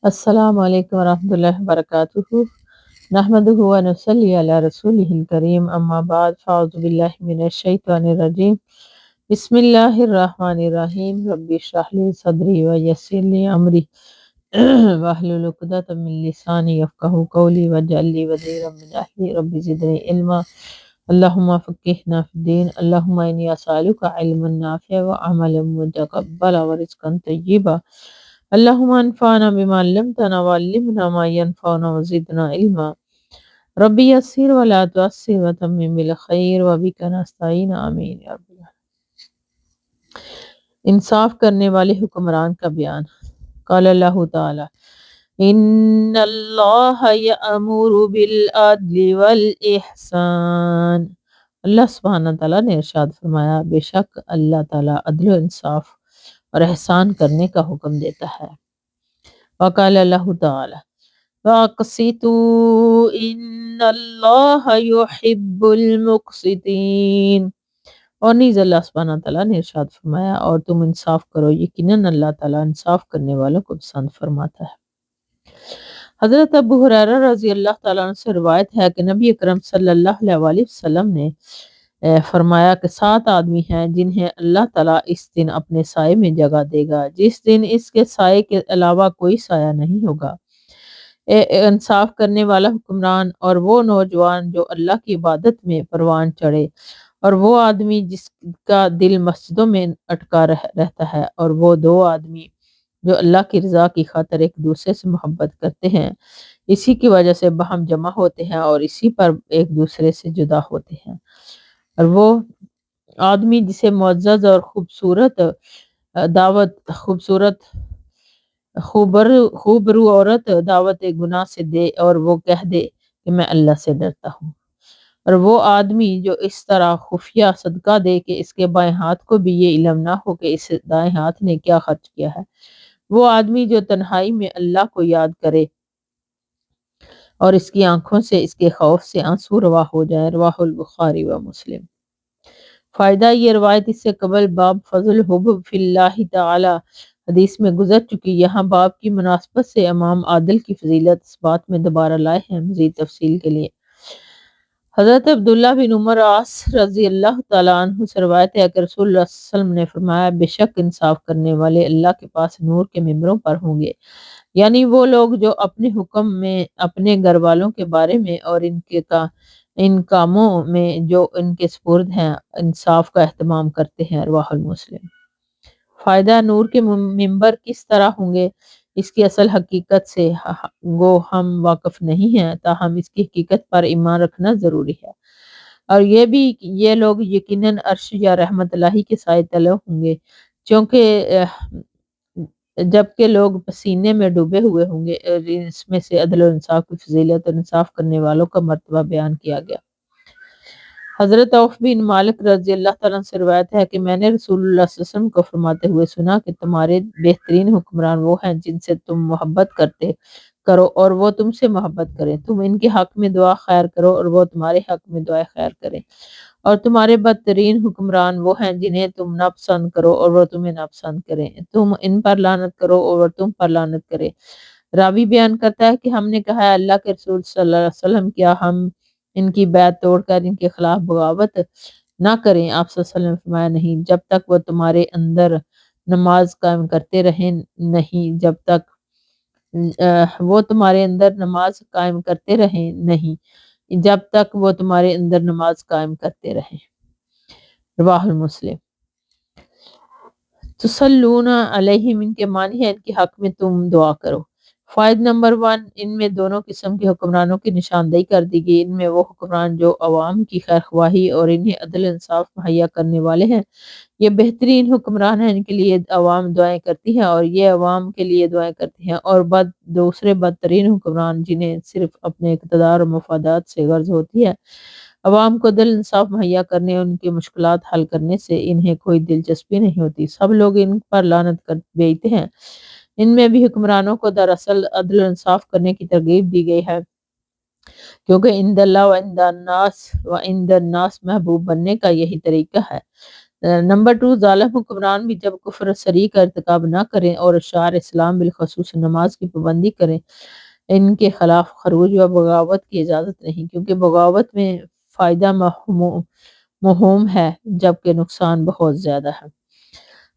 السلام علیکم ورحمۃ اللہ وبرکاتہ نحمدہ و نصلی علی رسولہ الکریم اما بعد فاعوذ باللہ من الشیطان الرجیم بسم اللہ الرحمن الرحیم رب اشرح لی صدری ویسر لی امری واحلل عقدۃ من لسانی یفقہوا قولی واجعل لی وزیرا من اہلی رب زدنی علما اللہم فقہنا فی الدین اللہم انی اسألک علما نافعا وعملا متقبلا ورزقا طیبا اللہم انفعنا بما علمتنا وعلمنا ما ينفعنا وزدنا علما ربی یسر ولا تعسر وتمم بالخیر وبک نستعین آمین یا رب العالمین۔ انصاف کرنے والے حکمران کا بیان۔ قال اللہ تعالی ان اللہ یأمر بالعدل والاحسان۔ اللہ سبحانہ تعالیٰ نے ارشاد فرمایا، بے شک اللہ تعالیٰ عدل و انصاف اور احسان کرنے کا حکم دیتا ہے۔ وقال اللہ تعالی وَأَقْسِطُوا إِنَّ اللَّهَ يُحِبُّ الْمُقْسِطِينَ۔ اور نیز اللہ سبحانہ تعالیٰ نے ارشاد فرمایا، اور تم انصاف کرو، یقیناً اللہ تعالیٰ انصاف کرنے والوں کو پسند فرماتا ہے۔ حضرت ابو ہریرہ رضی اللہ تعالیٰ عنہ سے روایت ہے کہ نبی اکرم صلی اللہ علیہ وآلہ وسلم نے فرمایا کہ 7 آدمی ہیں جنہیں اللہ تعالیٰ اس دن اپنے سائے میں جگہ دے گا جس دن اس کے سائے کے علاوہ کوئی سایہ نہیں ہوگا، انصاف کرنے والا حکمران، اور وہ نوجوان جو اللہ کی عبادت میں پروان چڑھے، اور وہ آدمی جس کا دل مسجدوں میں اٹکا رہتا ہے، اور وہ 2 آدمی جو اللہ کی رضا کی خاطر ایک دوسرے سے محبت کرتے ہیں، اسی کی وجہ سے باہم جمع ہوتے ہیں اور اسی پر ایک دوسرے سے جدا ہوتے ہیں۔ اور وہ آدمی جسے معزز اور خوبصورت خوبرو عورت دعوت گناہ سے دے اور وہ کہہ دے کہ میں اللہ سے ڈرتا ہوں، اور وہ آدمی جو اس طرح خفیہ صدقہ دے کہ اس کے بائیں ہاتھ کو بھی یہ علم نہ ہو کہ اس دائیں ہاتھ نے کیا خرچ کیا ہے، وہ آدمی جو تنہائی میں اللہ کو یاد کرے اور اس کی آنکھوں سے اس کے خوف سے آنسو روا ہو جائے۔ رواہ البخاری و مسلم۔ فائدہ، یہ روایت اس سے قبل باب فضل حب فی اللہ تعالی حدیث میں گزر چکی، یہاں باب کی مناسبت سے امام عادل کی فضیلت اس بات میں دوبارہ لائے ہیں۔ مزید تفصیل کے لیے حضرت عبداللہ بن عمر عاص رضی اللہ تعالیٰ عنہ سے روایت ہے کہ رسول اللہ صلی اللہ علیہ وسلم نے فرمایا، بے شک انصاف کرنے والے اللہ کے پاس نور کے ممبروں پر ہوں گے، یعنی وہ لوگ جو اپنے حکم میں اپنے گھر والوں کے بارے میں اور ان کاموں میں جو ان کے سپرد ہیں انصاف کا اہتمام کرتے ہیں۔ رواہ المسلم۔ فائدہ، نور کے ممبر کس طرح ہوں گے اس کی اصل حقیقت سے گو ہم واقف نہیں ہیں، تاہم اس کی حقیقت پر ایمان رکھنا ضروری ہے، اور یہ لوگ یقیناً عرش یا رحمت اللہ کے سائے تلے ہوں گے، جبکہ لوگ پسینے میں ڈوبے ہوئے ہوں گے۔ اس میں سے عدل و انصاف کی فضیلت اور انصاف کرنے والوں کا مرتبہ بیان کیا گیا۔ حضرت عوف بن مالک رضی اللہ تعالیٰ سے روایت ہے کہ میں نے رسول اللہ صلی اللہ علیہ وسلم کو فرماتے ہوئے سنا کہ تمہارے بہترین حکمران وہ ہیں جن سے تم محبت کرو اور وہ تم سے محبت کریں، تم ان کے حق میں دعا خیر کرو اور وہ تمہارے حق میں دعا خیر کریں، اور تمہارے بدترین حکمران وہ ہیں جنہیں تم ناپسند کرو اور وہ تمہیں ناپسند کریں، تم ان پر لعنت کرو اور وہ تم پر لعنت کرے۔ راوی بیان کرتا ہے کہ ہم نے کہا، ہے اللہ کے رسول صلی اللہ علیہ وسلم، کیا ہم ان کی بیعت توڑ کر ان کے خلاف بغاوت نہ کریں؟ آپ صلی اللہ علیہ وسلم نے فرمایا، نہیں، جب تک وہ تمہارے اندر نماز قائم کرتے رہیں، نہیں، جب تک وہ تمہارے اندر نماز قائم کرتے رہیں، نہیں، جب تک وہ تمہارے اندر نماز قائم کرتے رہیں۔ رواہ المسلم۔ تصلون علیہم، ان کے معنی ہے ان کے حق میں تم دعا کرو۔ فائد نمبر 1، ان میں دونوں قسم کے حکمرانوں کی نشاندہی کر دی گئی۔ ان میں وہ حکمران جو عوام کی خیر خواہی اور انہیں عدل انصاف مہیا کرنے والے ہیں، یہ بہترین حکمران ہیں، ان کے لیے عوام دعائیں کرتی ہیں اور یہ عوام کے لیے دعائیں کرتی ہیں، اور دوسرے بدترین حکمران جنہیں صرف اپنے اقتدار اور مفادات سے غرض ہوتی ہے، عوام کو عدل انصاف مہیا کرنے اور ان کی مشکلات حل کرنے سے انہیں کوئی دلچسپی نہیں ہوتی، سب لوگ ان پر لعنت کر بیچتے ہیں۔ ان میں بھی حکمرانوں کو دراصل عدل و انصاف کرنے کی ترغیب دی گئی ہے، کیونکہ عند اللہ و عند الناس محبوب بننے کا یہی طریقہ ہے۔ نمبر 2، ظالم حکمران بھی جب کفر صریح کا ارتکاب نہ کریں اور شعائر اسلام بالخصوص نماز کی پابندی کریں، ان کے خلاف خروج و بغاوت کی اجازت نہیں، کیونکہ بغاوت میں فائدہ محوم ہے جبکہ نقصان بہت زیادہ ہے۔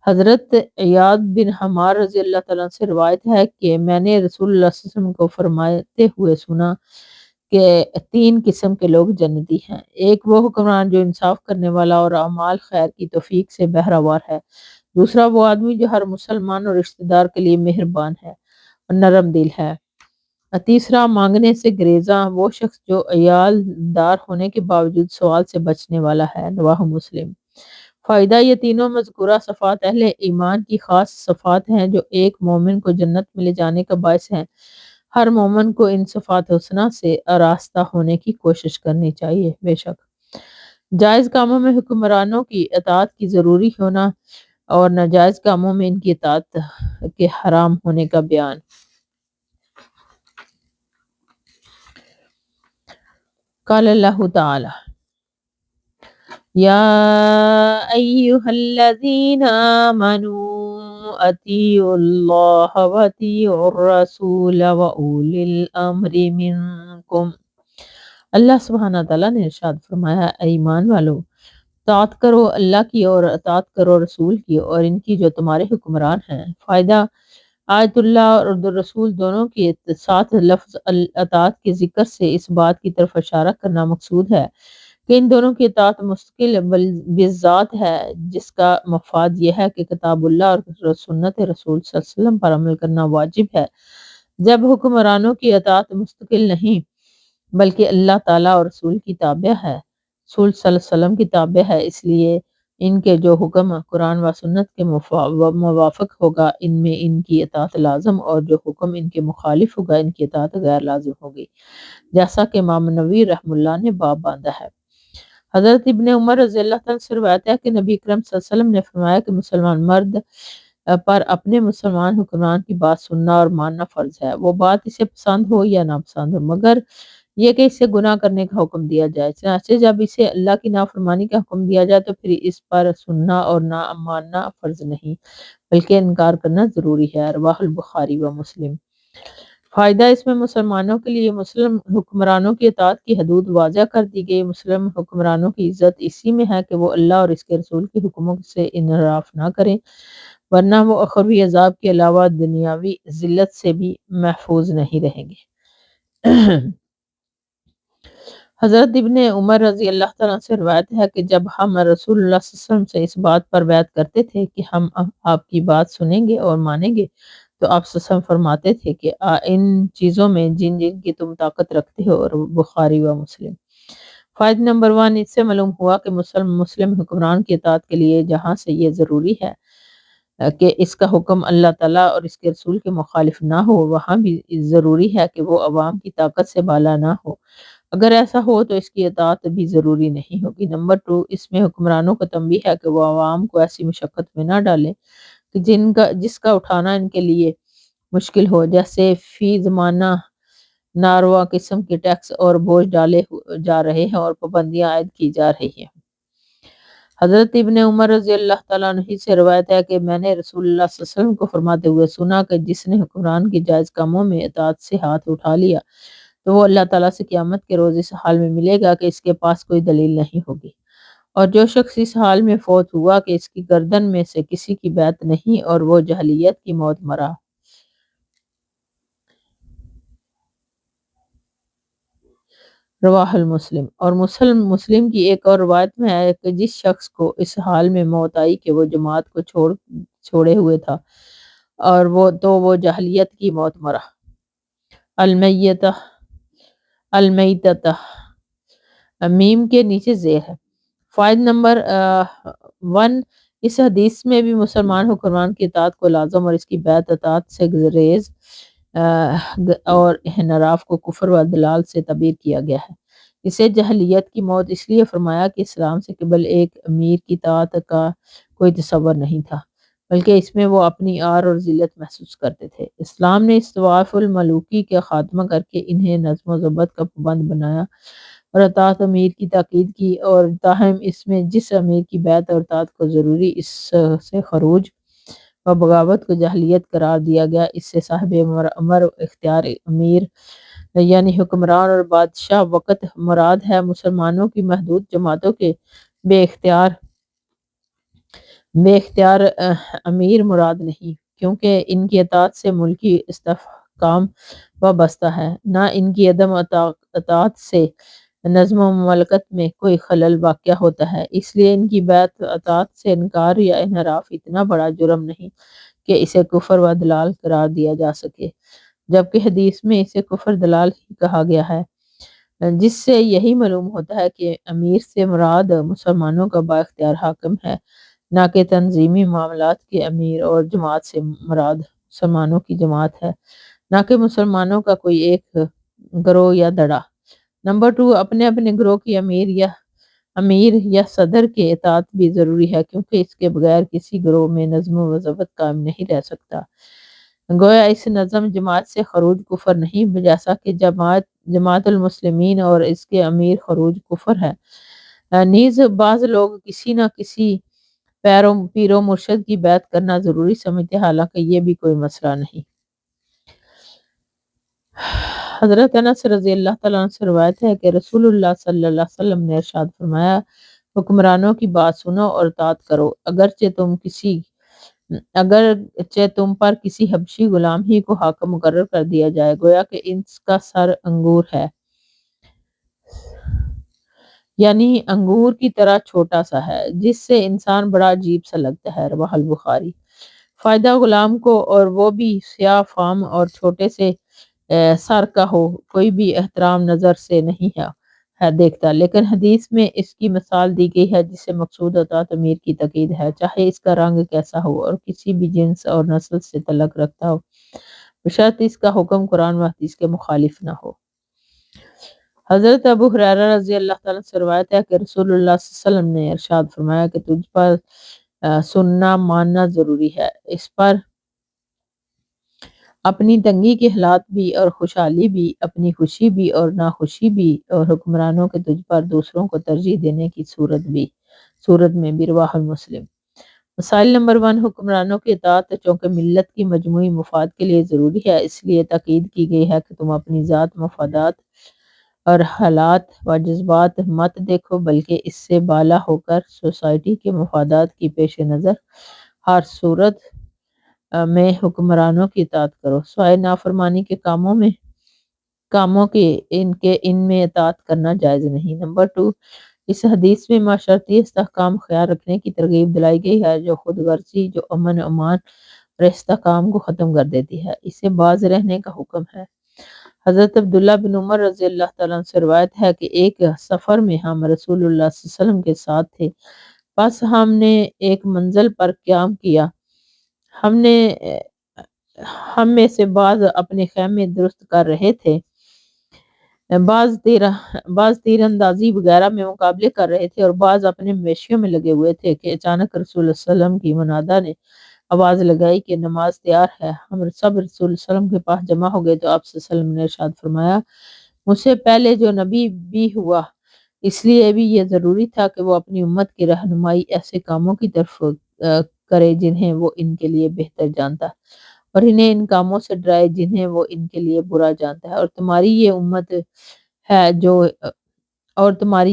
حضرت عیاض بن حمار رضی اللہ تعالیٰ عنہ سے روایت ہے کہ میں نے رسول اللہ صلی اللہ علیہ وسلم کو فرماتے ہوئے سنا کہ 3 قسم کے لوگ جنتی ہیں۔ ایک وہ حکمران جو انصاف کرنے والا اور اعمال خیر کی توفیق سے بہرہوار ہے۔ دوسرا وہ آدمی جو ہر مسلمان اور رشتہ دار کے لیے مہربان ہے اور نرم دل ہے۔ تیسرا مانگنے سے گریزاں وہ شخص جو عیال دار ہونے کے باوجود سوال سے بچنے والا ہے۔ رواہ مسلم۔ فائدہ، یہ تینوں مذکورہ صفات اہل ایمان کی خاص صفات ہیں جو ایک مومن کو جنت میں لے جانے کا باعث ہیں۔ ہر مومن کو ان صفات حسنہ سے آراستہ ہونے کی کوشش کرنی چاہیے۔ بے شک جائز کاموں میں حکمرانوں کی اطاعت کی ضروری ہونا اور ناجائز کاموں میں ان کی اطاعت کے حرام ہونے کا بیان۔ قال اللہ تعالی یا ایہا الذین آمنوا اطیعوا اللہ واطیعوا الرسول واولی الامر منکم۔ اللہ سبحانہ تعالیٰ نے ارشاد فرمایا، اے ایمان والو، اطاعت کرو اللہ کی اور اطاعت کرو رسول کی اور ان کی جو تمہارے حکمران ہیں۔ فائدہ، آیت اللہ اور رسول دونوں کے ساتھ لفظ اطاعت کے ذکر سے اس بات کی طرف اشارہ کرنا مقصود ہے کہ ان دونوں کی اطاعت مستقل بالذات ہے، جس کا مفاد یہ ہے کہ کتاب اللہ اور سنت رسول صلی اللہ علیہ وسلم پر عمل کرنا واجب ہے۔ جب حکمرانوں کی اطاعت مستقل نہیں بلکہ اللہ تعالیٰ اور رسول کی تابع ہے، رسول صلی اللہ علیہ وسلم کی تابع ہے، اس لیے ان کے جو حکم قرآن و سنت کے موافق ہوگا ان میں ان کی اطاعت لازم، اور جو حکم ان کے مخالف ہوگا ان کی اطاعت غیر لازم ہوگی، جیسا کہ امام نووی رحمہ اللہ نے باب باندھا ہے۔ حضرت ابن عمر رضی اللہ عنہ سے روایت ہے کہ نبی اکرم صلی اللہ علیہ وسلم نے فرمایا کہ مسلمان مرد پر اپنے مسلمان حکمران کی بات سننا اور ماننا فرض ہے، وہ بات اسے پسند ہو یا ناپسند ہو، مگر یہ کہ اسے گناہ کرنے کا حکم دیا جائے۔ چنانچہ جب اسے اللہ کی نافرمانی کا حکم دیا جائے تو پھر اس پر سننا اور نہ ماننا فرض نہیں بلکہ انکار کرنا ضروری ہے۔ رواہ البخاری و مسلم۔ فائدہ، اس میں مسلمانوں کے لیے مسلم حکمرانوں کی اطاعت کی حدود واضح کر دی گئی۔ مسلم حکمرانوں کی عزت اسی میں ہے کہ وہ اللہ اور اس کے رسول کے حکموں سے انحراف نہ کریں، ورنہ وہ اخروی عذاب کے علاوہ دنیاوی ذلت سے بھی محفوظ نہیں رہیں گے۔ حضرت ابن عمر رضی اللہ تعالیٰ سے روایت ہے کہ جب ہم رسول اللہ صلی اللہ علیہ وسلم سے اس بات پر بیعت کرتے تھے کہ ہم آپ کی بات سنیں گے اور مانیں گے، تو آپ صلی اللہ علیہ وسلم فرماتے تھے کہ ان چیزوں میں جن جن کی تم طاقت رکھتے ہو، اور بخاری و مسلم۔ فائدہ نمبر 1، اس سے معلوم ہوا کہ مسلم حکمران کی اطاعت کے لیے جہاں سے یہ ضروری ہے کہ اس کا حکم اللہ تعالیٰ اور اس کے رسول کے مخالف نہ ہو، وہاں بھی ضروری ہے کہ وہ عوام کی طاقت سے بالا نہ ہو۔ اگر ایسا ہو تو اس کی اطاعت بھی ضروری نہیں ہوگی۔ نمبر 2، اس میں حکمرانوں کو تنبیہ ہے کہ وہ عوام کو ایسی مشقت میں نہ ڈالیں کہ جس کا اٹھانا ان کے لیے مشکل ہو، جیسے فی زمانہ ناروا قسم کے ٹیکس اور بوجھ ڈالے جا رہے ہیں اور پابندیاں عائد کی جا رہی ہیں۔ حضرت ابن عمر رضی اللہ تعالیٰ عنہ سے روایت ہے کہ میں نے رسول اللہ صلی اللہ علیہ وسلم کو فرماتے ہوئے سنا کہ جس نے حکمران کی جائز کاموں میں اطاعت سے ہاتھ اٹھا لیا تو وہ اللہ تعالیٰ سے قیامت کے روز اس حال میں ملے گا کہ اس کے پاس کوئی دلیل نہیں ہوگی، اور جو شخص اس حال میں فوت ہوا کہ اس کی گردن میں سے کسی کی بیعت نہیں اور وہ جاہلیت کی موت مرا۔ رواہ المسلم۔ اور مسلم کی ایک اور روایت میں ہے کہ جس شخص کو اس حال میں موت آئی کہ وہ جماعت کو چھوڑے ہوئے تھا اور وہ جاہلیت کی موت مرا۔ المیتہ میم کے نیچے زیر ہے۔ فائدہ نمبر 1، اس حدیث میں بھی مسلمان حکمران کی اطاعت کو لازم اور اس کی بیعت اطاعت سے گریز اور انحراف کو کفر و دلال سے تعبیر کیا گیا ہے۔ اسے جاہلیت کی موت اس لیے فرمایا کہ اسلام سے قبل ایک امیر کی اطاعت کا کوئی تصور نہیں تھا، بلکہ اس میں وہ اپنی عار اور ذلت محسوس کرتے تھے۔ اسلام نے استضعاف الملوکی کا خاتمہ کر کے انہیں نظم و ضبط کا پابند بنایا اور اطاعت امیر کی تاکید کی، اور تاہم اس میں جس امیر کی بیعت اور اطاعت کو ضروری اس سے خروج و بغاوت کو جاہلیت قرار دیا گیا، اس سے صاحب امر اختیار امیر یعنی حکمران اور بادشاہ وقت مراد ہے، مسلمانوں کی محدود جماعتوں کے بے اختیار امیر مراد نہیں، کیونکہ ان کی اطاعت سے ملکی استحکام وابستہ ہے، نہ ان کی عدم اطاعت سے نظم و مملکت میں کوئی خلل واقع ہوتا ہے۔ اس لیے ان کی بیعت اطاعت سے انکار یا انحراف اتنا بڑا جرم نہیں کہ اسے کفر و دلال قرار دیا جا سکے، جبکہ حدیث میں اسے کفر دلال ہی کہا گیا ہے، جس سے یہی معلوم ہوتا ہے کہ امیر سے مراد مسلمانوں کا با اختیار حاکم ہے، نہ کہ تنظیمی معاملات کے امیر، اور جماعت سے مراد مسلمانوں کی جماعت ہے، نہ کہ مسلمانوں کا کوئی ایک گروہ یا دھڑا۔ نمبر 2، اپنے اپنے گروہ کی امیر یا صدر کے اطاعت بھی ضروری ہے، کیونکہ اس کے بغیر کسی گروہ میں نظم و ضبط قائم نہیں رہ سکتا۔ گویا اس نظم جماعت سے خروج کفر نہیں، جیسا کہ جماعت المسلمین اور اس کے امیر خروج کفر ہے۔ نیز بعض لوگ کسی نہ کسی پیر و مرشد کی بیعت کرنا ضروری سمجھتے، حالانکہ یہ بھی کوئی مسئلہ نہیں۔ حضرت انس رضی اللہ تعالیٰ عنہ سے روایت ہے کہ رسول اللہ صلی اللہ علیہ وسلم نے ارشاد فرمایا، حکمرانوں کی بات سنو اور اطاعت کرو، اگرچہ تم پر کسی حبشی غلام ہی کو حاکم مقرر کر دیا جائے، گویا کہ اس کا سر انگور ہے، یعنی انگور کی طرح چھوٹا سا ہے، جس سے انسان بڑا عجیب سا لگتا ہے۔ رواہ البخاری۔ فائدہ غلام کو، اور وہ بھی سیاہ فام اور چھوٹے سے سر کا ہو، کوئی بھی احترام نظر سے نہیں ہے دیکھتا، لیکن حدیث میں اس کی مثال دی گئی ہے، جس سے مقصود اطاعت امیر کی تاکید ہے، چاہے اس کا رنگ کیسا ہو اور کسی بھی جنس اور نسل سے تعلق رکھتا ہو، بشرط اس کا حکم قرآن و حدیث کے مخالف نہ ہو۔ حضرت ابو ہریرہ رضی اللہ تعالیٰ سے روایت ہے کہ رسول اللہ صلی اللہ علیہ وسلم نے ارشاد فرمایا کہ تجھ پر سننا ماننا ضروری ہے، اس پر اپنی تنگی کے حالات بھی اور خوشحالی بھی، اپنی خوشی بھی اور ناخوشی بھی، اور حکمرانوں کے تجھ پر دوسروں کو ترجیح دینے کی صورت میں بھی۔ رواہ مسلم۔ مسائل نمبر 1، حکمرانوں کی اطاعت چونکہ ملت کی مجموعی مفاد کے لیے ضروری ہے، اس لیے تاکید کی گئی ہے کہ تم اپنی ذات مفادات اور حالات و جذبات مت دیکھو، بلکہ اس سے بالا ہو کر سوسائٹی کے مفادات کی پیش نظر ہر صورت میں حکمرانوں کی اطاعت کرو، سوائے نافرمانی کے کاموں کے ان میں اطاعت کرنا جائز نہیں۔ نمبر 2، اس حدیث میں معاشرتی استحکام خیال رکھنے کی ترغیب دلائی گئی ہے، جو خود غرضی جو امن امان اور استحکام کو ختم کر دیتی ہے، اسے باز رہنے کا حکم ہے۔ حضرت عبداللہ بن عمر رضی اللہ تعالیٰ عنہ سے روایت ہے کہ ایک سفر میں ہم رسول اللہ صلی اللہ علیہ وسلم کے ساتھ تھے، پس ہم نے ایک منزل پر قیام کیا، ہم میں سے بعض اپنے خیمے درست کر رہے تھے، بعض تیر اندازی وغیرہ میں مقابلے کر رہے تھے، اور بعض اپنے مویشیوں میں لگے ہوئے تھے کہ اچانک رسول اللہ صلی اللہ علیہ وسلم کی منادہ نے آواز لگائی کہ نماز تیار ہے۔ ہم سب رسول اللہ صلی اللہ علیہ وسلم کے پاس جمع ہو گئے تو آپ صلی اللہ علیہ وسلم نے ارشاد فرمایا، مجھ سے پہلے جو نبی بھی ہوا، اس لیے بھی یہ ضروری تھا کہ وہ اپنی امت کی رہنمائی ایسے کاموں کی طرف کرے جنہیں وہ ان کے لیے بہتر جانتا، اور انہیں ان کاموں سے ڈرائے جنہیں وہ ان کے لیے برا جانتا ہے، اور تمہاری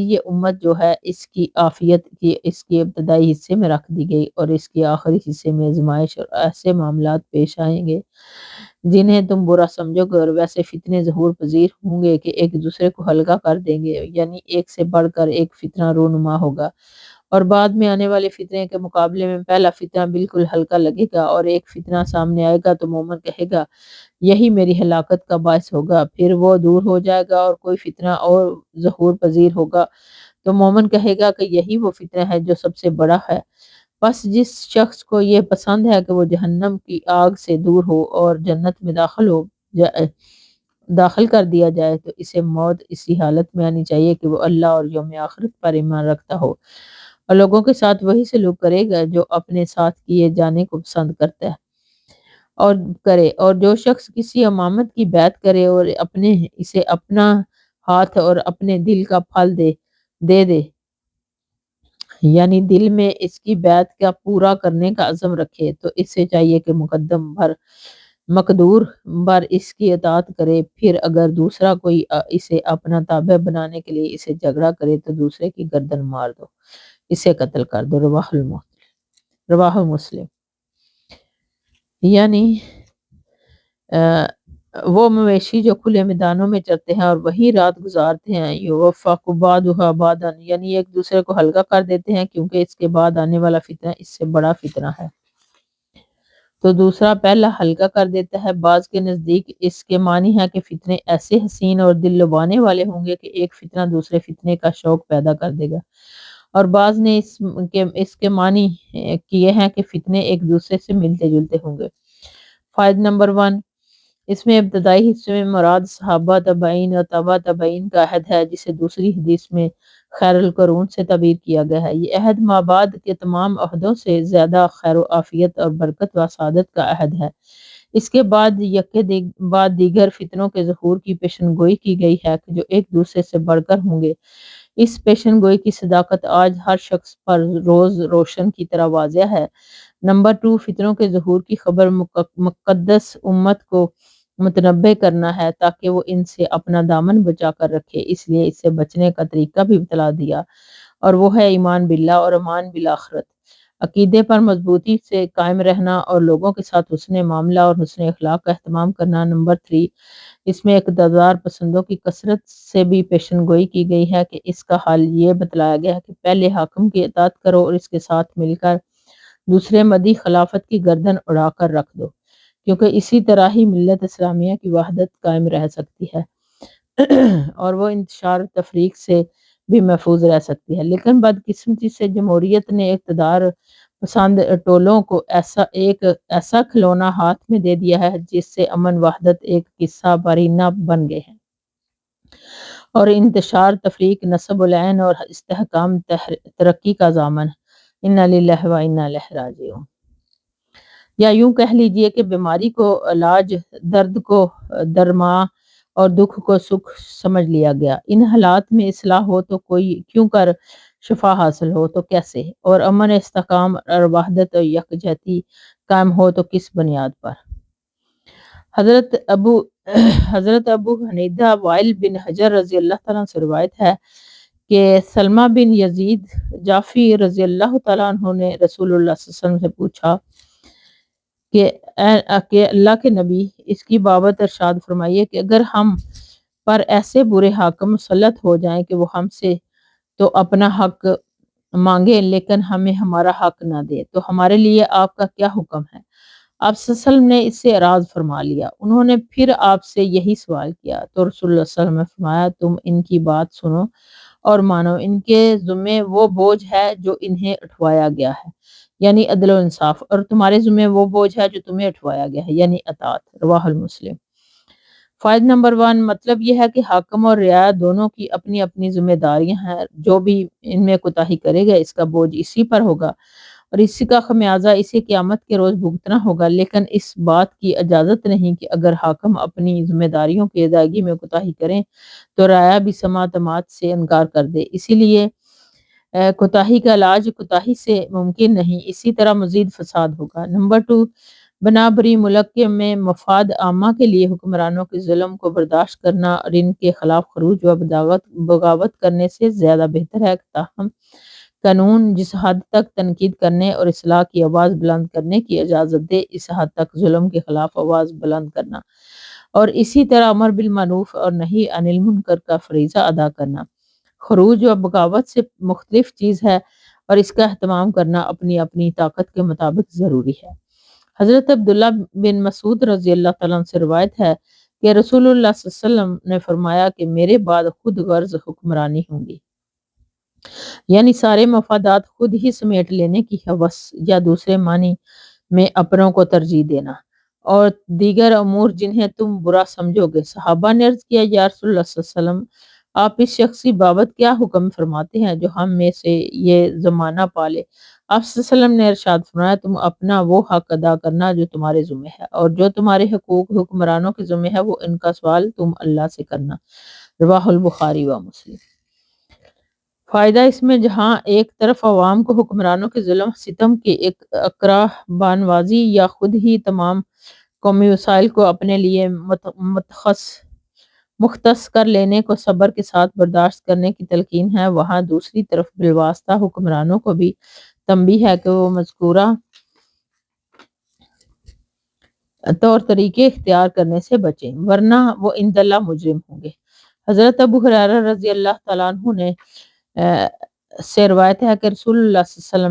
یہ امت جو ہے اس کی عافیت کی اس کے ابتدائی حصے میں رکھ دی گئی، اور اس کے آخری حصے میں آزمائش اور ایسے معاملات پیش آئیں گے جنہیں تم برا سمجھو گے، اور ویسے فتنے ظہور پذیر ہوں گے کہ ایک دوسرے کو ہلکا کر دیں گے، یعنی ایک سے بڑھ کر ایک فتنہ رونما ہوگا، اور بعد میں آنے والے فتنے کے مقابلے میں پہلا فتنہ بالکل ہلکا لگے گا، اور ایک فتنہ سامنے آئے گا تو مومن کہے گا یہی میری ہلاکت کا باعث ہوگا، پھر وہ دور ہو جائے گا اور کوئی فتنہ اور ظہور پذیر ہوگا تو مومن کہے گا کہ یہی وہ فتنہ ہے جو سب سے بڑا ہے۔ بس جس شخص کو یہ پسند ہے کہ وہ جہنم کی آگ سے دور ہو اور جنت میں داخل کر دیا جائے، تو اسے موت اسی حالت میں آنی چاہیے کہ وہ اللہ اور یوم آخرت پر ایمان رکھتا ہو، اور لوگوں کے ساتھ وہی سلوک کرے گا جو اپنے ساتھ کیے جانے کو پسند کرتا ہے اور جو شخص کسی امامت کی بیعت کرے اور اسے اپنا ہاتھ اور اپنے دل کا پھل دے دے، یعنی دل میں اس کی بیعت کا پورا کرنے کا عزم رکھے، تو اس سے چاہیے کہ مقدور بر اس کی اطاعت کرے۔ پھر اگر دوسرا کوئی اسے اپنا تابع بنانے کے لیے اسے جھگڑا کرے تو دوسرے کی گردن مار دو، اسے قتل کر دو۔ رواہ مسلم۔ یعنی وہ مویشی جو کھلے میدانوں میں چرتے ہیں اور وہی رات گزارتے ہیں، یوفق بعضها بعضا، یعنی ایک دوسرے کو ہلکا کر دیتے ہیں، کیونکہ اس کے بعد آنے والا فتنہ اس سے بڑا فتنہ ہے، تو دوسرا پہلا ہلکا کر دیتا ہے۔ بعض کے نزدیک اس کے معنی ہے کہ فتنے ایسے حسین اور دل لبانے والے ہوں گے کہ ایک فتنہ دوسرے فتنے کا شوق پیدا کر دے گا، اور بعض نے اس کے معنی کیے ہیں کہ فتنے ایک دوسرے سے ملتے جلتے ہوں گے۔ فائدہ نمبر 1، اس میں ابتدائی حصے میں مراد صحابہ تابعین اور تبع تابعین کا عہد ہے، جسے دوسری حدیث میں خیر القرون سے تعبیر کیا گیا ہے۔ یہ عہد مابعد کے تمام عہدوں سے زیادہ خیر و عافیت اور برکت و سعادت کا عہد ہے۔ اس کے بعد بعد دیگر فتنوں کے ظہور کی پیشن گوئی کی گئی ہے جو ایک دوسرے سے بڑھ کر ہوں گے۔ اس پیشن گوئی کی صداقت آج ہر شخص پر روز روشن کی طرح واضح ہے۔ نمبر 2، فتنوں کے ظہور کی خبر مقدس امت کو متنبع کرنا ہے تاکہ وہ ان سے اپنا دامن بچا کر رکھے، اس لیے اس سے بچنے کا طریقہ بھی بتلا دیا، اور وہ ہے ایمان باللہ اور امان بالآخرت، عقیدے پر مضبوطی سے قائم رہنا اور لوگوں کے ساتھ حسن معاملہ اور حسن اخلاق کا اہتمام کرنا۔ نمبر 3، اس میں اقتدار پسندوں کی کثرت سے بھی پیشن گوئی کی گئی ہے کہ اس کا حل یہ بتلایا گیا ہے کہ پہلے حاکم کی اطاعت کرو اور اس کے ساتھ مل کر دوسرے مدی خلافت کی گردن اڑا کر رکھ دو، کیونکہ اسی طرح ہی ملت اسلامیہ کی وحدت قائم رہ سکتی ہے اور وہ انتشار تفریق سے بھی محفوظ رہ سکتی ہے۔ لیکن بدقسمتی سے جمہوریت نے اقتدار پسند ٹولوں کو ایسا کھلونا ہاتھ میں دے دیا ہے جس سے امن وحدت ایک قصہ پرینہ بن گئے ہیں، اور انتشار تفریق نصب العین اور استحکام ترقی کا ضامن۔ انا للہ و انا الیہ راجعون۔ یا یوں کہہ لیجئے کہ بیماری کو علاج، درد کو درما اور دکھ کو سکھ سمجھ لیا گیا۔ ان حالات میں اصلاح ہو تو کوئی کیوں کر شفا حاصل ہو تو کیسے، اور امن، استحکام اور وحدت اور یکجہتی قائم ہو تو کس بنیاد پر۔ حضرت ابو حنیدہ وائل بن حجر رضی اللہ تعالیٰ عنہ سے روایت ہے کہ سلمہ بن یزید جعفی رضی اللہ تعالیٰ عنہ نے رسول اللہ صلی اللہ علیہ وسلم سے پوچھا کہ اللہ کے نبی، اس کی بابت ارشاد فرمائیے کہ اگر ہم پر ایسے برے حاکم مسلط ہو جائیں کہ وہ ہم سے تو اپنا حق مانگے لیکن ہمیں ہمارا حق نہ دے تو ہمارے لیے آپ کا کیا حکم ہے؟ آپ صلی اللہ علیہ وسلم نے اس سے اعراض فرما لیا۔ انہوں نے پھر آپ سے یہی سوال کیا تو رسول اللہ صلی اللہ علیہ وسلم نے فرمایا، تم ان کی بات سنو اور مانو، ان کے ذمے وہ بوجھ ہے جو انہیں اٹھوایا گیا ہے، یعنی عدل و انصاف، اور تمہارے ذمے وہ بوجھ ہے جو تمہیں اٹھوایا گیا ہے، یعنی اطاعت۔ رواہ المسلم۔ فائدہ نمبر 1، مطلب یہ ہے کہ حاکم اور رعایا دونوں کی اپنی اپنی ذمہ داریاں ہیں، جو بھی ان میں کوتاہی کرے گا اس کا بوجھ اسی پر ہوگا اور اسی کا خمیازہ اسے قیامت کے روز بھگتنا ہوگا۔ لیکن اس بات کی اجازت نہیں کہ اگر حاکم اپنی ذمہ داریوں کی ادائیگی میں کوتاہی کریں تو رعایا بھی سماعت سے انکار کر دے، اسی لیے کوتاہی کا علاج کوتاہی سے ممکن نہیں، اسی طرح مزید فساد ہوگا۔ نمبر 2، بنابری ملک میں مفاد عامہ کے لیے حکمرانوں کے ظلم کو برداشت کرنا اور ان کے خلاف خروج و بغاوت کرنے سے زیادہ بہتر ہے، تاہم قانون جس حد تک تنقید کرنے اور اصلاح کی آواز بلند کرنے کی اجازت دے، اس حد تک ظلم کے خلاف آواز بلند کرنا اور اسی طرح امر بالمعروف اور نہی عن المنکر کا فریضہ ادا کرنا خروج و بغاوت سے مختلف چیز ہے، اور اس کا اہتمام کرنا اپنی اپنی طاقت کے مطابق ضروری ہے۔ حضرت عبداللہ بن مسعود رضی اللہ تعالیٰ عنہ سے روایت ہے کہ رسول اللہ صلی اللہ علیہ وسلم نے فرمایا کہ میرے بعد خود غرض حکمرانی ہوں گی، یعنی سارے مفادات خود ہی سمیٹ لینے کی ہوس، یا دوسرے معنی میں اپنوں کو ترجیح دینا، اور دیگر امور جنہیں تم برا سمجھو گے۔ صحابہ نے عرض کیا، یا رسول اللہ صلی اللہ علیہ وسلم، آپ اس شخصی بابت کیا حکم فرماتے ہیں جو ہم میں سے یہ زمانہ پالے؟ آپ صلی اللہ علیہ وسلم نے ارشاد فرمایا، تم اپنا وہ حق ادا کرنا جو تمہارے ذمہ ہے، اور جو تمہارے حقوق حکمرانوں کے ذمہ ہے وہ ان کا سوال تم اللہ سے کرنا۔ رواہ البخاری و مسلم۔ فائدہ اس میں جہاں ایک طرف عوام کو حکمرانوں کے ظلم ستم کی ایک اکراہ بانوازی یا خود ہی تمام قومی وسائل کو اپنے لیے مختص کر لینے کو صبر کے ساتھ برداشت کرنے کی تلقین ہے، وہاں دوسری طرف بالواسطہ حکمرانوں کو بھی تنبیہ ہے کہ وہ مذکورہ طور طریقے اختیار کرنے سے بچیں، ورنہ وہ عند اللہ مجرم ہوں گے۔ حضرت ابو ہریرہ رضی اللہ تعالیٰ عنہ نے سے روایت ہے کہ رسول اللہ صلی اللہ علیہ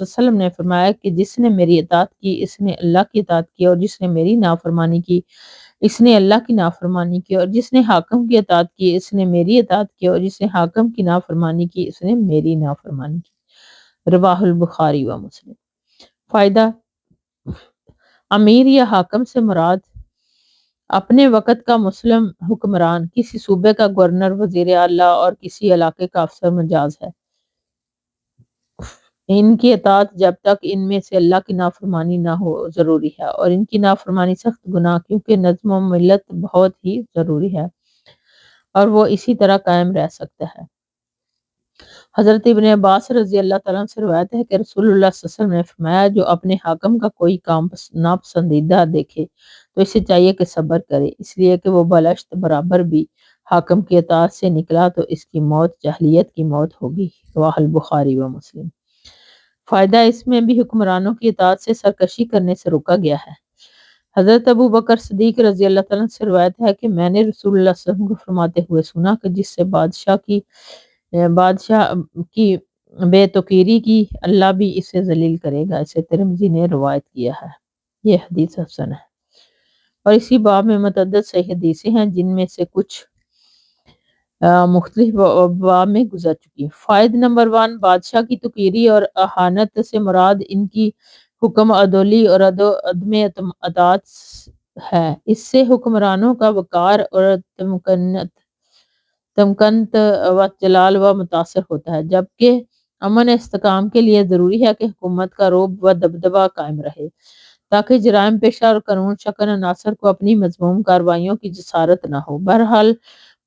وسلم نے فرمایا کہ جس نے میری اطاعت کی اس نے اللہ کی اطاعت کی، اور جس نے میری نافرمانی کی اس نے اللہ کی نافرمانی کی، اور جس نے حاکم کی اطاعت کی اس نے میری اطاعت کی، اور جس نے حاکم کی نافرمانی کی اس نے میری نافرمانی کی۔ رواہ البخاری و مسلم۔ فائدہ، امیر یا حاکم سے مراد اپنے وقت کا مسلم حکمران، کسی صوبے کا گورنر، وزیر اعلیٰ اور کسی علاقے کا افسر مجاز ہے۔ ان کی اطاعت جب تک ان میں سے اللہ کی نافرمانی نہ ہو ضروری ہے، اور ان کی نافرمانی سخت گناہ کیونکہ نظم و ملت بہت ہی ضروری ہے اور وہ اسی طرح قائم رہ سکتا ہے۔ حضرت ابن عباس رضی اللہ تعالیٰ عنہ سے روایت ہے کہ رسول اللہ صلی اللہ علیہ وسلم نے فرمایا جو اپنے حاکم کا کوئی کام ناپسندیدہ دیکھے تو اسے چاہیے کہ صبر کرے، اس لیے کہ وہ بالاشت برابر بھی حاکم کی اطاعت سے نکلا تو اس کی موت جاہلیت کی موت ہوگی۔ رواہ البخاری و مسلم۔ فائدہ، اس میں بھی حکمرانوں کی اطاعت سے سرکشی کرنے سے روکا گیا ہے۔ حضرت ابو بکر صدیق رضی اللہ تعالیٰ عنہ سے روایت ہے کہ میں نے رسول اللہ صلی اللہ علیہ وسلم کو فرماتے ہوئے سنا کہ جس سے بادشاہ کی بے توقیری کی اللہ بھی اسے ذلیل کرے گا، اسے ترمذی نے روایت کیا ہے۔ یہ حدیث حسن ہے، اور اسی باب میں متعدد صحیح حدیثیں ہیں جن میں سے کچھ مختلف باب میں گزر چکی۔ فائد نمبر 1، بادشاہ کی توقیری اور اہانت سے مراد ان کی حکم عدولی اور عدم اطاعت ہے۔ اس سے حکمرانوں کا وقار اور تمکنت و جلال و متاثر ہوتا ہے، جبکہ امن استحکام کے لیے ضروری ہے کہ حکومت کا رعب و دبدبہ قائم رہے تاکہ جرائم پیشہ اور قانون شکن عناصر کو اپنی مذموم کارروائیوں کی جسارت نہ ہو۔ بہرحال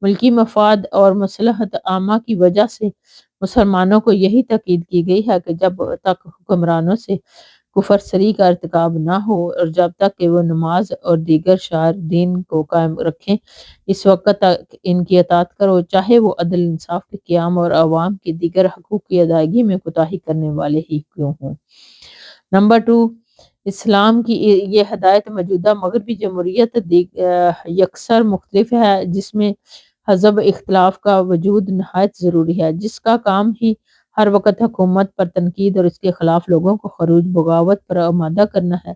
ملکی مفاد اور مصلحت عامہ کی وجہ سے مسلمانوں کو یہی تاکید کی گئی ہے کہ جب تک حکمرانوں سے کفر سری کا ارتکاب نہ ہو اور جب تک کہ وہ نماز اور دیگر شعائر دین کو قائم رکھیں اس وقت تک ان کی اطاعت کرو، چاہے وہ عدل انصاف کے قیام اور عوام کے دیگر حقوق کی ادائیگی میں کوتاہی کرنے والے ہی کیوں ہوں۔ نمبر 2، اسلام کی یہ ہدایت موجودہ مغربی جمہوریت یکسر مختلف ہے جس میں حزب اختلاف کا وجود نہایت ضروری ہے، جس کا کام ہی ہر وقت حکومت پر تنقید اور اس کے خلاف لوگوں کو خروج بغاوت پر آمادہ کرنا ہے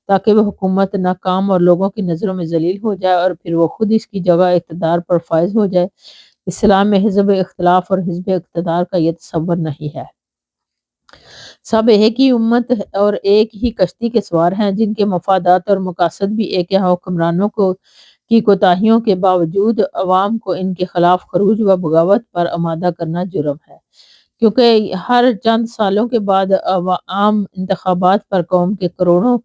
تاکہ وہ حکومت ناکام اور لوگوں کی نظروں میں ذلیل ہو جائے اور پھر وہ خود اس کی جگہ اقتدار پر فائز ہو جائے۔ اسلام میں حزب اختلاف اور حزب اقتدار کا یہ تصور نہیں ہے۔ سب ایک ہی امت اور ایک ہی کشتی کے سوار ہیں جن کے مفادات اور مقاصد بھی ایک ہے۔ حکمرانوں کی کوتاہیوں کے باوجود عوام کو ان کے خلاف خروج و بغاوت پر آمادہ کرنا جرم ہے، کیونکہ ہر چند سالوں کے بعد عام انتخابات پر قوم کے کروڑوں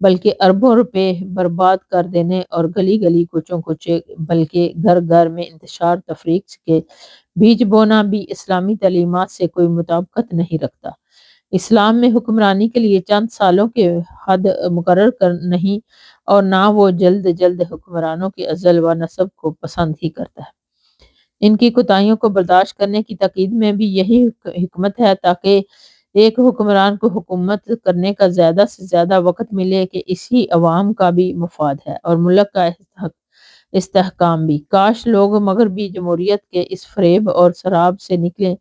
بلکہ اربوں روپے برباد کر دینے اور گلی گلی کوچوں کوچے بلکہ گھر گھر میں انتشار تفریق کے بیج بونا بھی اسلامی تعلیمات سے کوئی مطابقت نہیں رکھتا۔ اسلام میں حکمرانی کے لیے چند سالوں کے حد مقرر نہیں اور نہ وہ جلد جلد حکمرانوں کے عزل و نصب کو پسند ہی کرتا ہے۔ ان کی کوتاہیوں کو برداشت کرنے کی تاکید میں بھی یہی حکمت ہے تاکہ ایک حکمران کو حکومت کرنے کا زیادہ سے زیادہ وقت ملے کہ اسی عوام کا بھی مفاد ہے اور ملک کا استحکام بھی۔ کاش لوگ مغربی جمہوریت کے اس فریب اور سراب سے نکلیں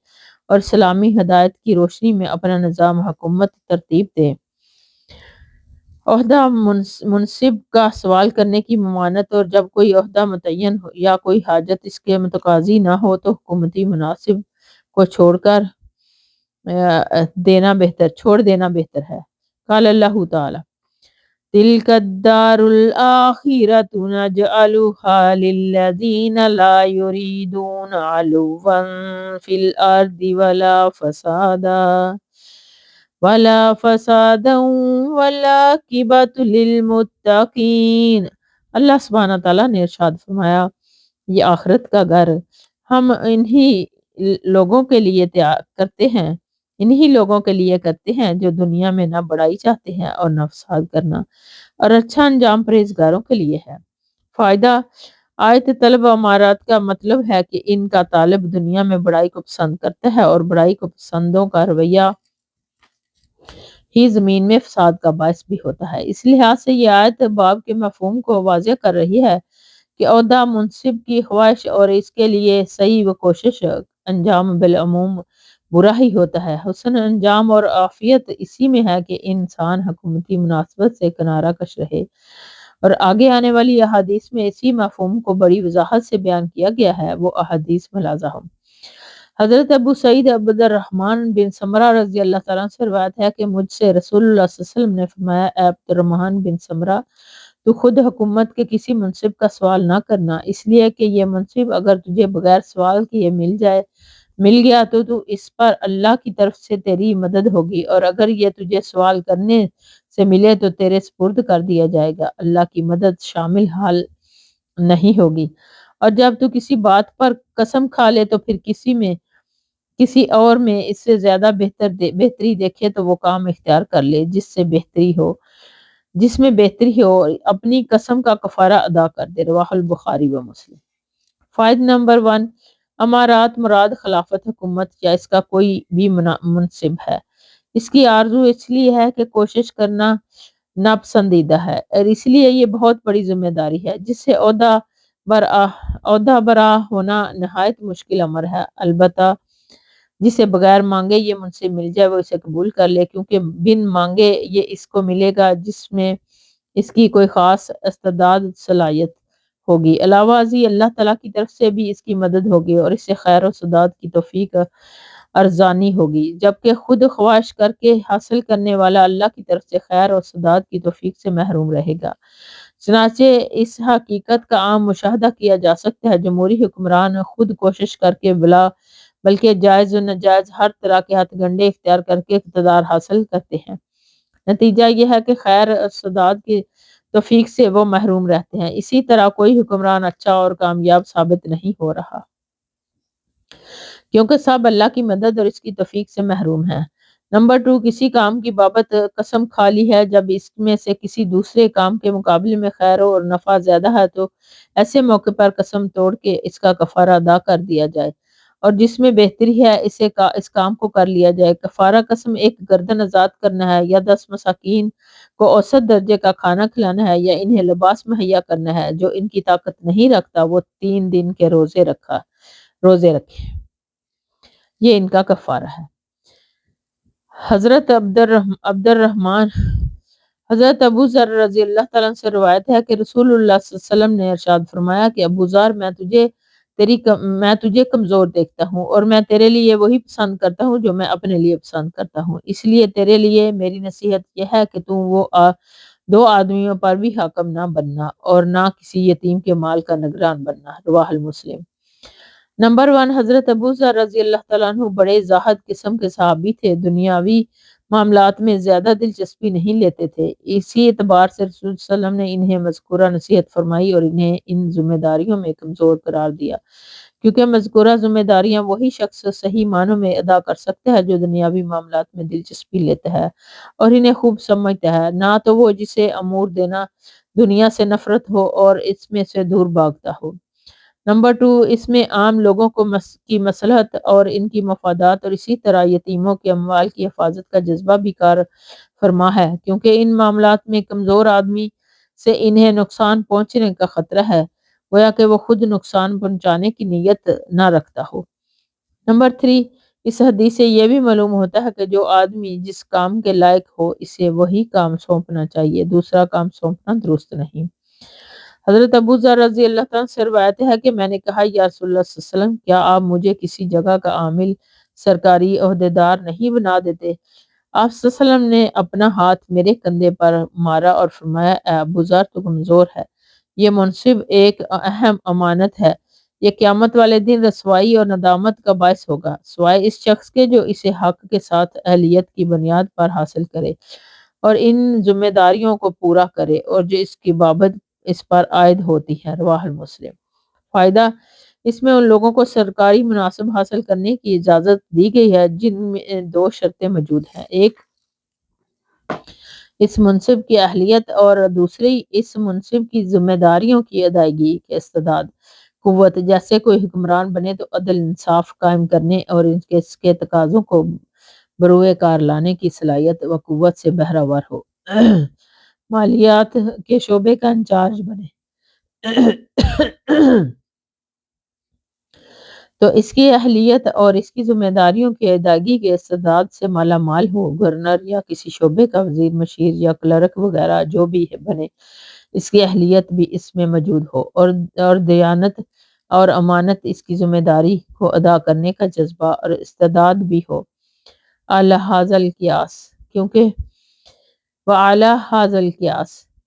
اور اسلامی ہدایت کی روشنی میں اپنا نظام حکومت ترتیب دیں۔ عہدہ منصب کا سوال کرنے کی ممانعت، اور جب کوئی عہدہ متعین ہو یا کوئی حاجت اس کے متقاضی نہ ہو تو حکومتی مناصب کو چھوڑ دینا بہتر ہے۔ قال اللہ تعالی تِلْكَ الدَّارُ الْآخِرَةُ نَجْعَلُهَا لِلَّذِينَ لَا يُرِيدُونَ عُلُوًّا فِي الْأَرْضِ وَلَا فَسَادًا وَالْعَاقِبَةُ لِلْمُتَّقِينَ۔ اللہ سبحانہ تعالیٰ نے ارشاد فرمایا، یہ آخرت کا گھر ہم لوگوں کے لیے تیار کرتے ہیں انہی لوگوں کے لیے کرتے ہیں جو دنیا میں نہ بڑائی چاہتے ہیں اور نہ فساد کرنا، اور اچھا انجام پرہیزگاروں کے لیے ہے۔ فائدہ: آیت طلب و امارات کا مطلب ہے کہ ان کا طالب دنیا میں بڑائی کو پسند کرتا ہے، اور بڑائی کو پسندوں کا رویہ ہی زمین میں فساد کا باعث بھی ہوتا ہے۔ اس لحاظ سے یہ آیت باب کے مفہوم کو واضح کر رہی ہے کہ عہدہ منصب کی خواہش اور اس کے لیے سعی و کوشش انجام بالعموم برا ہی ہوتا ہے۔ حسن انجام اور عافیت اسی میں ہے کہ انسان حکومتی مناسبت سے کنارہ کش رہے، اور آگے آنے والی احادیث میں اسی مفہوم کو بڑی وضاحت سے بیان کیا گیا ہے، وہ احادیث ملاحظہ ہوں۔ حضرت ابو سعید عبد الرحمن بن سمرہ رضی اللہ تعالیٰ عنہ سے روایت ہے کہ مجھ سے رسول اللہ صلی اللہ علیہ وسلم نے فرمایا، اے عبد الرحمن بن سمرہ، تو خود حکومت کے کسی منصب کا سوال نہ کرنا، اس لیے کہ یہ منصب اگر تجھے بغیر سوال کیے مل گیا تو اس پر اللہ کی طرف سے تیری مدد ہوگی، اور اگر یہ تجھے سوال کرنے سے ملے تو تیرے سپرد کر دیا جائے گا، اللہ کی مدد شامل حال نہیں ہوگی۔ اور جب تو کسی بات پر قسم کھا لے تو پھر کسی اور میں اس سے زیادہ بہتری دیکھے تو وہ کام اختیار کر لے جس میں بہتری ہو، اپنی قسم کا کفارہ ادا کر دے۔ رواہ البخاری و مسلم۔ فائدہ نمبر 1، امارات مراد خلافت، حکومت یا اس کا کوئی بھی منصب ہے۔ اس کی آرزو اس لیے ہے کہ کوشش کرنا ناپسندیدہ ہے، اور اس لیے یہ بہت بڑی ذمہ داری ہے جس سے عہدہ برآ ہونا نہایت مشکل امر ہے۔ البتہ جسے بغیر مانگے یہ منصب مل جائے وہ اسے قبول کر لے، کیونکہ بن مانگے یہ اس کو ملے گا جس میں اس کی کوئی خاص استعداد صلاحیت ہوگی۔ علاوہ ازیں اللہ تعالیٰ کی طرف سے بھی اس کی مدد ہوگی اور اس سے خیر و سداد کی توفیق ارزانی ہوگی، جبکہ خود خواہش کر کے حاصل کرنے والا اللہ کی طرف سے خیر اور سداد کی توفیق سے محروم رہے گا۔ چنانچہ اس حقیقت کا عام مشاہدہ کیا جا سکتا ہے، جمہوری حکمران خود کوشش کر کے بلکہ جائز و ناجائز ہر طرح کے ہتھ کنڈے اختیار کر کے اقتدار حاصل کرتے ہیں۔ نتیجہ یہ ہے کہ خیر اور سداد کی توفیق سے وہ محروم رہتے ہیں۔ اسی طرح کوئی حکمران اچھا اور کامیاب ثابت نہیں ہو رہا، کیونکہ سب اللہ کی مدد اور اس کی توفیق سے محروم ہیں۔ نمبر 2، کسی کام کی بابت قسم کھا لی ہے، جب اس میں سے کسی دوسرے کام کے مقابلے میں خیر اور نفع زیادہ ہے تو ایسے موقع پر قسم توڑ کے اس کا کفارہ ادا کر دیا جائے، اور جس میں بہتری ہے اس کام کو کر لیا جائے۔ کفارہ قسم ایک گردن آزاد کرنا ہے، یا 10 مساکین کو اوسط درجے کا کھانا کھلانا ہے، یا انہیں لباس مہیا کرنا ہے۔ جو ان کی طاقت نہیں رکھتا وہ 3 دن کے روزے رکھے، یہ ان کا کفارہ ہے۔ حضرت ابو ذر رضی اللہ تعالیٰ عنہ سے روایت ہے کہ رسول اللہ صلی اللہ علیہ وسلم نے ارشاد فرمایا کہ ابو ذر، میں تجھے کمزور دیکھتا ہوں، اور میں تیرے لیے وہی پسند کرتا ہوں جو میں اپنے لیے پسند کرتا ہوں، اس لیے تیرے لیے میری نصیحت یہ ہے کہ تم وہ 2 آدمیوں پر بھی حاکم نہ بننا، اور نہ کسی یتیم کے مال کا نگران بننا۔ رواہ المسلم۔ نمبر 1، حضرت ابو ذر رضی اللہ تعالیٰ عنہ بڑے زاہد قسم کے صحابی تھے، دنیاوی معاملات میں زیادہ دلچسپی نہیں لیتے تھے۔ اسی اعتبار سے رسول صلی اللہ علیہ وسلم نے انہیں مذکورہ نصیحت فرمائی اور انہیں ان ذمہ داریوں میں کمزور قرار دیا، کیونکہ مذکورہ ذمہ داریاں وہی شخص صحیح معنوں میں ادا کر سکتا ہے جو دنیاوی معاملات میں دلچسپی لیتا ہے اور انہیں خوب سمجھتا ہے، نہ تو وہ جسے امور دینا دنیا سے نفرت ہو اور اس میں سے دور بھاگتا ہو۔ نمبر 2، اس میں عام لوگوں کی مصلحت اور ان کی مفادات اور اسی طرح یتیموں کے اموال کی حفاظت کا جذبہ بھی کار فرما ہے، کیونکہ ان معاملات میں کمزور آدمی سے انہیں نقصان پہنچنے کا خطرہ ہے، گویا کہ وہ خود نقصان پہنچانے کی نیت نہ رکھتا ہو۔ نمبر 3، اس حدیث سے یہ بھی معلوم ہوتا ہے کہ جو آدمی جس کام کے لائق ہو اسے وہی کام سونپنا چاہیے، دوسرا کام سونپنا درست نہیں۔ حضرت ابو ذر رضی اللہ عنہ سے روایت ہے کہ میں نے کہا، یا رسول اللہ صلی اللہ علیہ وسلم، کیا آپ مجھے کسی جگہ کا عامل، سرکاری عہدیدار نہیں بنا دیتے؟ آپ صلی اللہ علیہ وسلم نے اپنا ہاتھ میرے کندھے پر مارا اور فرمایا، اے ابو ذر، تو کمزور ہے، یہ منصب ایک اہم امانت ہے، یہ قیامت والے دن رسوائی اور ندامت کا باعث ہوگا، سوائے اس شخص کے جو اسے حق کے ساتھ اہلیت کی بنیاد پر حاصل کرے اور ان ذمہ داریوں کو پورا کرے، اور جو اس کی بابت اس پر عائد ہوتی ہے۔ رواہ مسلم۔ فائدہ، اس میں ان لوگوں کو سرکاری مناصب حاصل کرنے کی اجازت دی گئی ہے جن میں دو شرطیں موجود ہیں: ایک اس منصب کی اہلیت اور دوسری اس منصب کی ذمہ داریوں کی ادائیگی کے استعداد قوت۔ جیسے کوئی حکمران بنے تو عدل انصاف قائم کرنے اور اس کے تقاضوں کو بروئے کار لانے کی صلاحیت و قوت سے بہرہور ہو۔ مالیات کے شعبے کا انچارج بنے تو اس کی اہلیت اور اس کی ذمہ داریوں کی ادائیگی کے استعداد سے مالا مال ہو۔ گورنر یا کسی شعبے کا وزیر، مشیر یا کلرک وغیرہ جو بھی بنے، اس کی اہلیت بھی اس میں موجود ہو اور دیانت اور امانت اس کی ذمہ داری کو ادا کرنے کا جذبہ اور استعداد بھی ہو۔ اعلیٰ ھذا القیاس،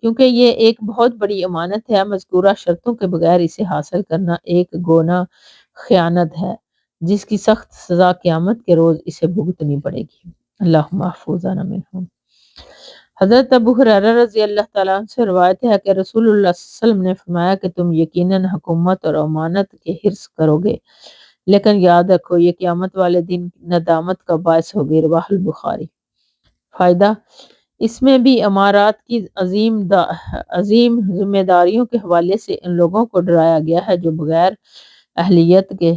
کیونکہ یہ ایک بہت بڑی امانت ہے، مذکورہ شرطوں کے بغیر اسے حاصل کرنا ایک گناہ خیانت ہے جس کی سخت سزا قیامت کے روز اسے بھگتنی پڑے گی۔ اللہ محفوظنا منہم۔ حضرت ابو ہریرہ رضی اللہ تعالیٰ عنہ سے روایت ہے کہ رسول اللہ صلی اللہ علیہ وسلم نے فرمایا کہ تم یقیناً حکومت اور امانت کے حرص کرو گے، لیکن یاد رکھو یہ قیامت والے دن ندامت کا باعث ہوگی۔ رواہ البخاری۔ فائدہ، اس میں بھی امارات کی عظیم ذمہ داریوں کے حوالے سے ان لوگوں کو ڈرایا گیا ہے جو بغیر اہلیت کے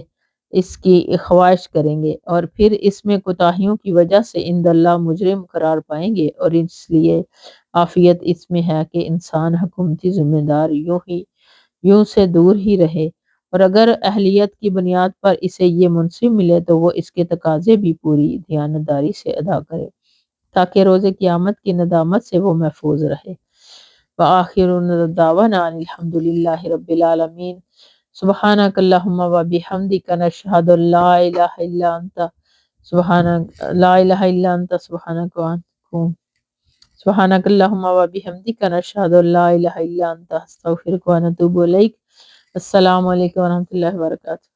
اس کی خواہش کریں گے اور پھر اس میں کوتاہیوں کی وجہ سے عند اللہ مجرم قرار پائیں گے، اور اس لیے عافیت اس میں ہے کہ انسان حکومتی ذمہ داریوں سے دور ہی رہے، اور اگر اہلیت کی بنیاد پر اسے یہ منصب ملے تو وہ اس کے تقاضے بھی پوری دیانتداری سے ادا کرے تاکہ روز قیامت کی ندامت سے وہ محفوظ رہے۔ وآخر دعوانا ان الحمد للہ رب العالمین۔ سبحانک اللہم و بحمدک نشہد ان لا الہ الا انت سبحانک اللہم و بحمدک نشہد ان لا الہ الا انت استغفرک و نتوب الیک۔ السلام علیکم و رحمۃ اللہ وبرکاتہ۔